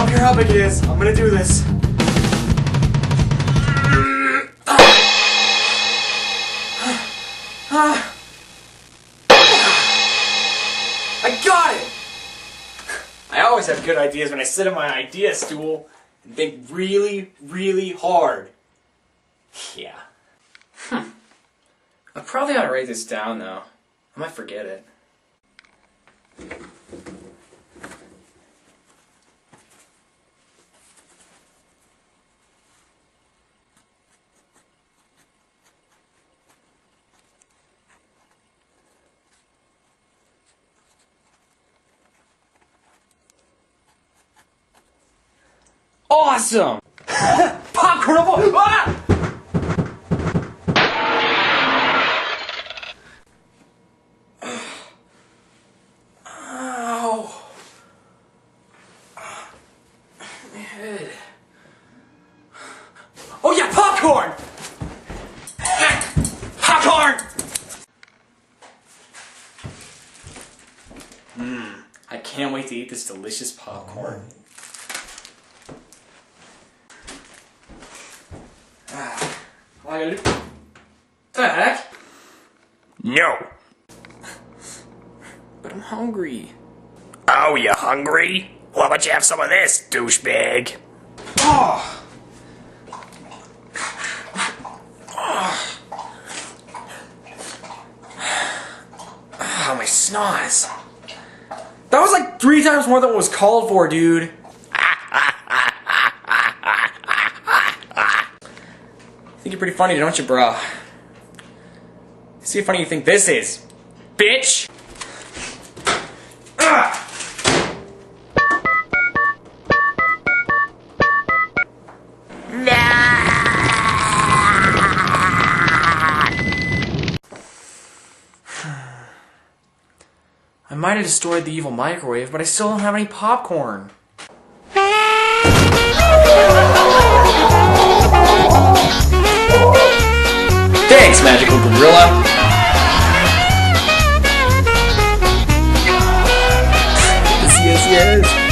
don't care how big it is. I'm gonna do this. I got it! I always have good ideas when I sit on my idea stool and think really, really hard. Yeah. I probably ought to write this down though. I might forget it. Awesome! Popcorn! Ah! Ow! My head. Oh yeah, popcorn! Popcorn! I can't wait to eat this delicious popcorn. All I gotta do. The heck? No. But I'm hungry. Oh, you hungry? Well, how about you have some of this, douchebag? Oh! Oh, my snoz. That was like 3 times more than what was called for, dude. I think you're pretty funny, don't you, bro? See how funny you think this is, bitch! I might have destroyed the evil microwave, but I still don't have any popcorn. Thanks, magical gorilla. Yes, yes, yes.